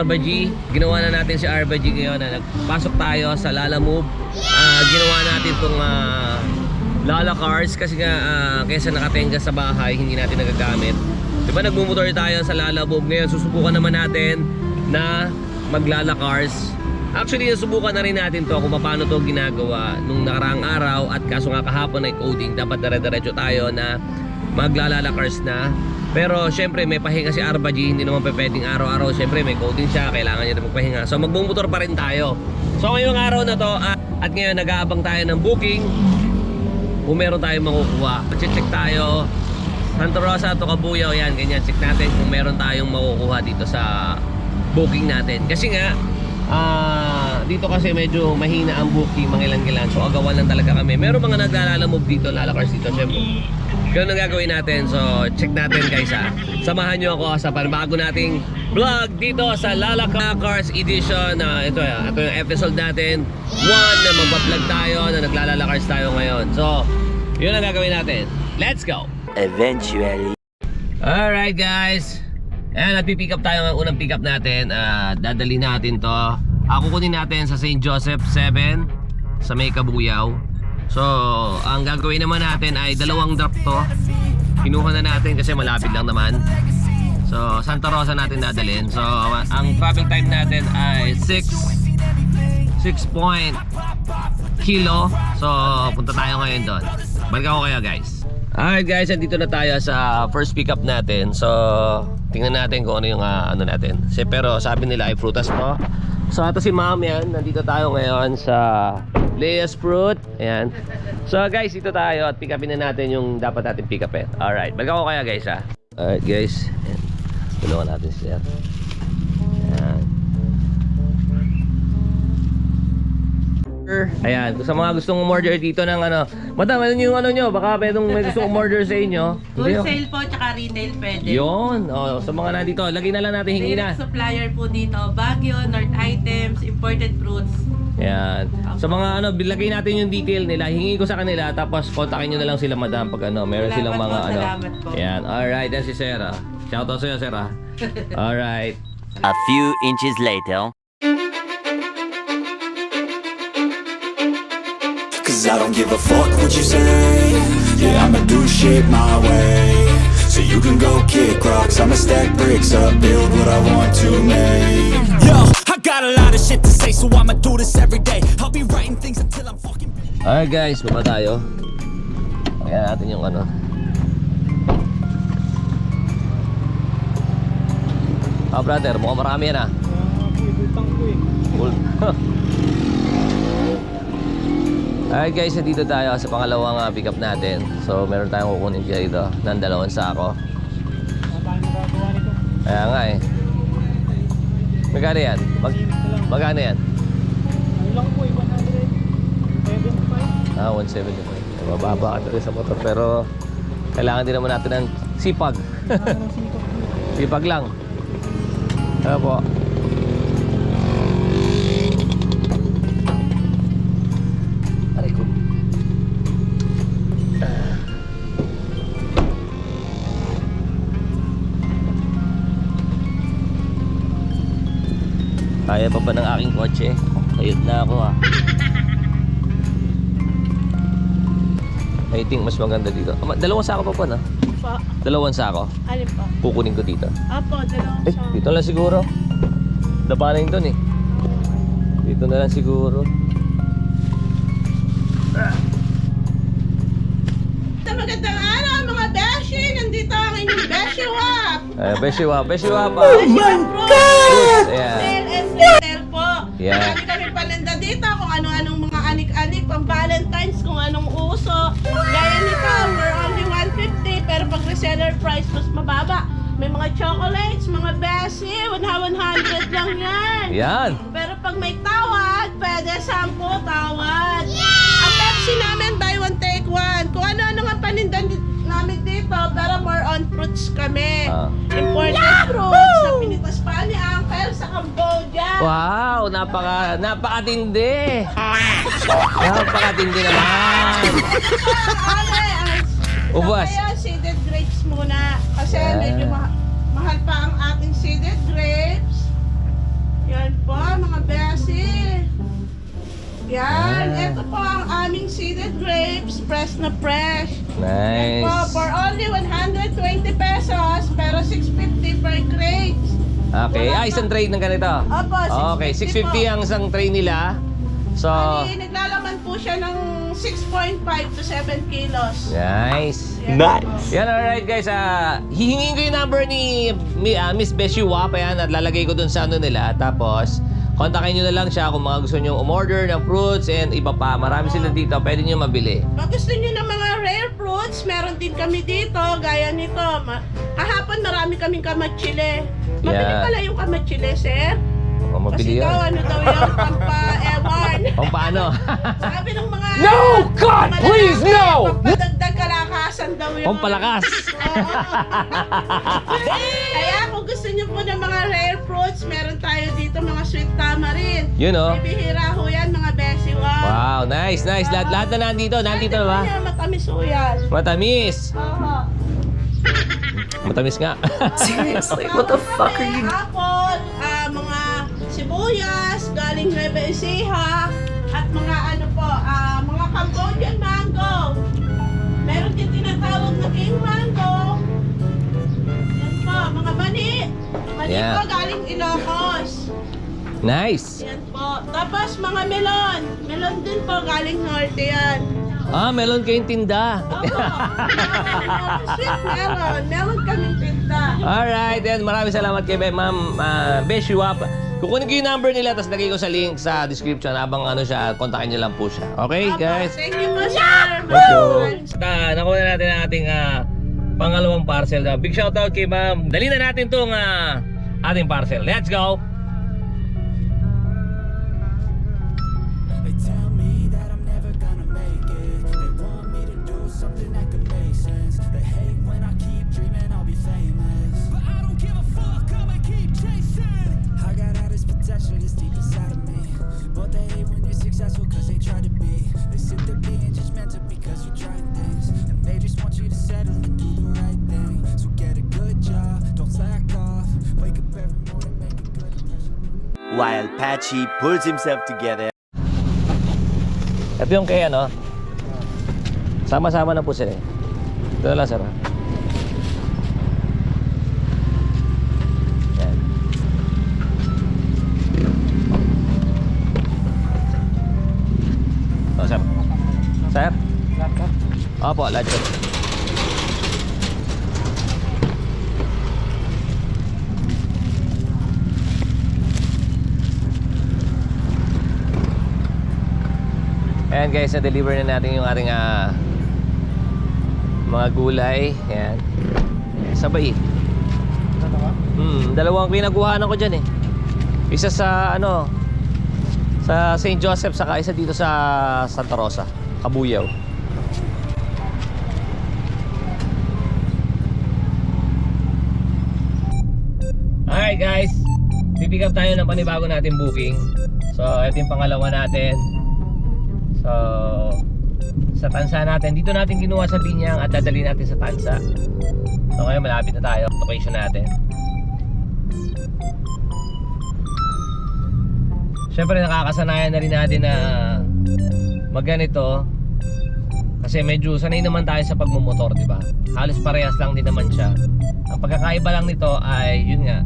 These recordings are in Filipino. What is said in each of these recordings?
Arba-G. Ginawa na natin si Arba-G ngayon na nagpasok tayo sa Lalamove. Ginawa natin itong Lala Cars kasi nga kaysa nakatenga sa bahay, hindi natin nagagamit. Diba nagmumotor tayo sa Lalamove. Ngayon susubukan naman natin na mag-Lala Cars. Actually, nasubukan na rin natin to kung paano to ginagawa nung nakaraang araw. At kaso nga kahapon ay coding, dapat dire-diretso tayo na mag-Lala Cars na. Pero syempre may pahinga si Arba-G, hindi naman pwedeng araw-araw. Syempre may coding siya, kailangan niya rin magpahinga. So magmumotor pa rin tayo. So ngayong araw na to at ngayon nag-aabang tayo ng booking kung meron tayong makukuha. Check tayo Santa Rosa to Cabuyao, yan, ganyan. Check natin kung meron tayong makukuha dito sa booking natin. Kasi nga dito kasi medyo mahina ang booking, mangilan-gilan. So agawan lang talaga kami. Meron mga naglalamove dito, lalakars dito syempre. Ganun ang gagawin natin. So check natin guys ha. Samahan nyo ako sa panabago nating vlog dito sa Lala Cars Edition. Ito yung episode natin 1 na magpa-vlog tayo, na naglalala cars tayo ngayon. So yun ang gagawin natin. Let's go! Eventually. Alright guys, ayan, nagpipick up tayo ng unang pick up natin. Dadali natin to. Kukunin natin sa St. Joseph 7 sa may Cabuyao. So ang gagawin naman natin ay dalawang drop to. Kinuha na natin kasi malapit lang naman. So Santa Rosa natin dadalhin. So ang travel time natin ay 6 kilo. So punta tayo ngayon doon. Balik ako kayo guys. Alright guys, dito na tayo sa first pick up natin. So tingnan natin kung ano yung ano natin. Pero sabi nila ay prutas to. So ito si ma'am yan. Nandito tayo ngayon sa Lea's Fruit. Ayan. So guys, dito tayo at pick upin na natin yung dapat natin pick upin. Alright, balik ako kaya guys ha. Alright guys, tulungan natin siya. Ayan. Ayan, sa mga gustong umorder dito ng ano, madam, ano yung ano nyo? Baka may gustong umorder sa inyo. Wholesale po, tsaka retail pwede. Yun, sa mga nandito, lagay na lang natin, hingi na. Direct supplier po dito, Baguio, North Items, imported fruits. Ayan. Sa mga ano, bilagay natin yung detail nila, hingi ko sa kanila, tapos kontakin nyo na lang sila madam pag ano, meron silang mga po, ano. salamat po. Ayan, alright, yan si Sarah. Shoutout sa'yo, Sarah. Alright. A few inches later. Cause I don't give a fuck what you say. Yeah, I'ma do shit my way. So you can go kick rocks, I'ma stack bricks up, build what I want to make. Yo, I got a lot of shit to say, so I'ma do this every day. I'll be writing things until I'm fucking. Alright guys, baba tayo. Ayan natin yung ano. Brother, mukhang marami yan Full. Alright guys, dito tayo sa pangalawang pick up natin. So meron tayong kukunin dito ng 2 sako. Kaya nga eh. Magkano yan? Magkano yan? Lang po, 175. 175. Mababa ka rin sa motor, pero kailangan din naman natin ng sipag. Sipag lang. Ano po? Aray ko. Kaya pa ba ng aking kotse? Ayun na ako I think mas maganda dito. 2 sako pa po na. Po. 2 sako. Alin po? Kukunin ko dito. Apo, dalawang siya. Dito lang siguro. Dapa na yun dun eh. Dito na lang siguro. Magandang araw mga beshi! Nandito ang inyong beshi wap! Beshi wap. Oh my God! Ayan. Sale and retail po. Yeah. Marami kami paninda dito kung ano-anong mga anik-anik pang Valentine's, kung anong uso. Gaya nito, we're only 150 pero pag reseller price mas mababa. May mga chocolates, mga beshi, 100 lang yan. Yan. Pero pag may tawad, pwede 10 tawad. Ang Pepsi namin, buy one, take one. Kung ano-ano nga panindan namin dito, pero more on fruits kami. Imported fruits na pinitas pa ni Uncle sa Cambodia. Wow, napakatindi. Napakatindi naman. Ubas. Kaya seeded grapes muna. Kasi medyo mahal pa ang ating seeded grapes. ito po ang aming seeded grapes, fresh na fresh. Nice. Po, for only 120 pesos, pero 650 per crate. Okay. Isang tray ng ganito. Opo, 650 Okay, 650 po. ang isang tray nila. So, Bali, naglalaman po siya ng 6.5 to 7 kilos. nice. Yan po. Yan, alright guys. Hihingin ko yung number ni Miss Beshi Wap. Ayan, at lalagay ko dun sa ano nila. Tapos, kontakin nyo na lang siya kung mga gusto nyo umorder ng fruits and iba pa. Marami sila dito. Pwede nyo mabili. Pag gusto nyo ng mga rare fruits, meron din kami dito. Gaya nito. Kahapon marami kaming kamatsile. Mabili Yeah. pala yung kamatsile, sir. O, Kasi mabili yun. daw, ano daw yun, pampa-ewan. Kung paano? Sabi ng mga... No, God, malalaki, please, no! Pampadagdag kalakasan daw yun. Kung palakas. Oo. Kaya kung gusto niyo po ng mga rare fruits, meron tayo dito mga sweet tamarind. Yun o. Bibihira ho yan, mga besi. Wow, nice, nice. Lahat na nandito. Nandito na ba? Matamis ho yan. Matamis. Oo. Matamis nga. Seriously, what the fuck are you... Apple, mga sibuyas, galing Nueva Ecija, at mga ano po, mga Cambodian mango. Meron din tinatawag na king mango. Yan po, mga mani. Mani Yeah. po galing Ilocos. Nice. Yan po. Tapos mga melon. Melon din po galing Norte yan. Melon kayong tinda. Opo. Sweet melon. Melon kaming tinda. Alright, then maraming salamat kay Ma'am Beshi Wap. Kukunin ko yung number nila, tapos lagay ko sa link sa description. Habang ano siya, kontakin nyo lang po siya. Okay, Opo, guys? thank you po, sir. Thank you. Nakuha na natin ang ating pangalawang parcel. Big shoutout kay Ma'am. Dali na natin itong ating parcel. Let's go! They tell me that I'm never gonna make it. They want me to do something that could make sense. They hate when I keep dreaming I'll be famous, but I don't give a fuck, I'ma keep chasing. I got all this potential that's deep inside of me, but they hate when you're successful cause they try to be. They sit there being judgmental because you're trying things, and they just want you to settle and do the right thing. So get a good job, don't slack off. Wake up every morning, make a good impression. While Patchy pulls himself together. Ito yung kay ano. Sama-sama na po sila. Ito na lang, sir. Yan. Oh, sir. Sir? Opo, lahat yun. Ayan guys, na-deliver na natin yung ating mga gulay. Ayan. Sabay. Dalawang pinaguhanan ko dyan eh. Isa sa ano, sa St. Joseph, saka isa dito sa Santa Rosa, Kabuyaw. Alright guys, pipick up tayo ng panibago natin booking. So ito yung pangalawa natin. So sa Tansa natin, dito natin kinuha sa Binyang at dadali natin sa Tansa. So ngayon malapit na tayo, location natin. Siyempre nakakasanayan na rin natin na magganito kasi medyo sanay naman tayo sa pagmumotor, di ba? Halos parehas lang din naman siya. Ang pagkakaiba lang nito ay yun nga,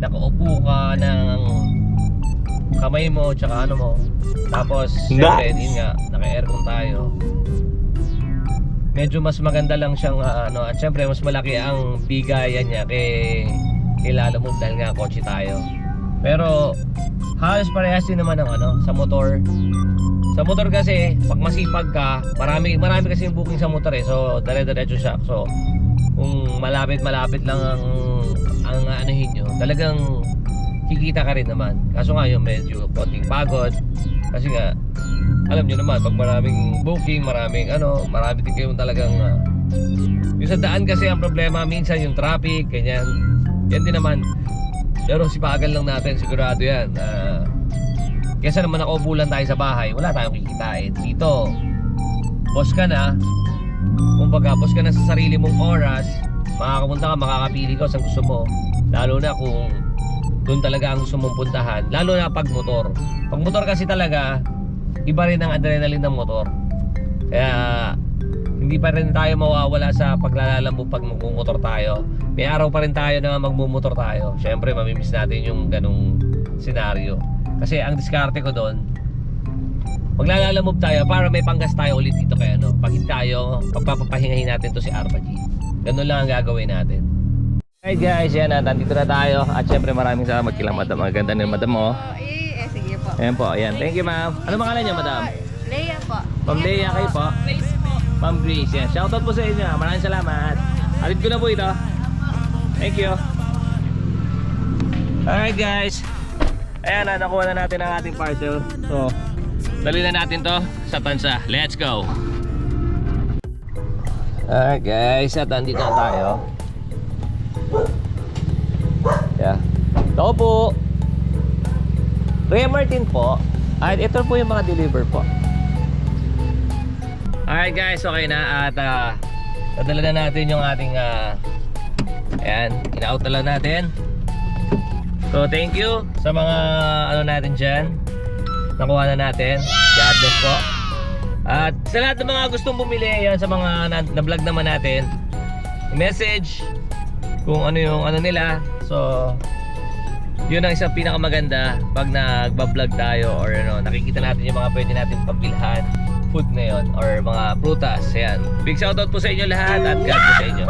nakaupo ka ng kamay mo tsaka ano mo. Tapos siyempre yun nga, naka-aircon tayo. Medyo mas maganda lang siyang ano, at siyempre mas malaki ang bigayan niya kay Lala Move dahil nga kotse tayo. Pero halos parehas din naman ng ano, sa motor. Sa motor kasi, pag masipag ka, marami kasi yung booking sa motor eh. So, dire-diretso siya. So, kung malapit lang ang anuhin nyo, talagang kikita ka rin naman. Kaso nga yung medyo konting pagod. Kasi nga, alam nyo naman, pag maraming booking, marami din kayong talagang yung sa daan kasi ang problema, minsan yung traffic, ganyan. Yan din naman. Pero sipagan lang natin, sigurado yan. Kesa naman nakaupo lang tayo sa bahay, wala tayong kikitain. Dito, boss ka na. Kumbaga, boss ka na sa sarili mong oras. Makakapunta ka, makakapili ka sa gusto mo. Lalo na kung doon talaga ang gusto mong puntahan. Lalo na pag motor. Pag motor kasi talaga, iba rin ang adrenaline ng motor. Kaya hindi pa rin tayo mawawala sa paglalamove pag magmumotor tayo. May araw pa rin tayo na magmumotor tayo. Syempre mamimiss natin yung ganung senaryo. Kasi ang diskarte ko doon, maglalalamove tayo para may panggas tayo ulit dito kaya pag hindi tayo, pagpapahingahin natin to si Arba G. Ganun lang ang gagawin natin. Alright guys, yan na, nandito na tayo. At syempre maraming salamat kila madam. Ang ganda ni madam mo. Sige po. Ayan po, ayan. Thank you ma'am. Ano pangalan niya madam? Leia po. Ma'am Leia kayo po. Ma'am Grace, yan. Shoutout po sa inyo. Maraming salamat. Alit ko na po ito. Thank you. Alright guys. Ayan na, nakuha na natin ang ating parcel. So, dali na natin to sa tansa. Let's go. Alright guys, at nandito na tayo. Yeah. Ito po. Rhea Martin po. At ito po yung mga deliver po. Alright guys, okay na. At nadala na natin yung ating ayan, in-out na lang natin. So thank you sa mga ano natin dyan. Nakuha na natin. God bless po. At sa lahat ng mga gustong bumili, yan sa mga na-vlog naman natin, message kung ano yung ano nila. So yun ang isang pinakamaganda pag nagbablog tayo or ano, nakikita natin yung mga pwede natin pagbilhan food ngayon or mga prutas. Ayan. Big shoutout po sa inyo lahat at God bless sa inyo.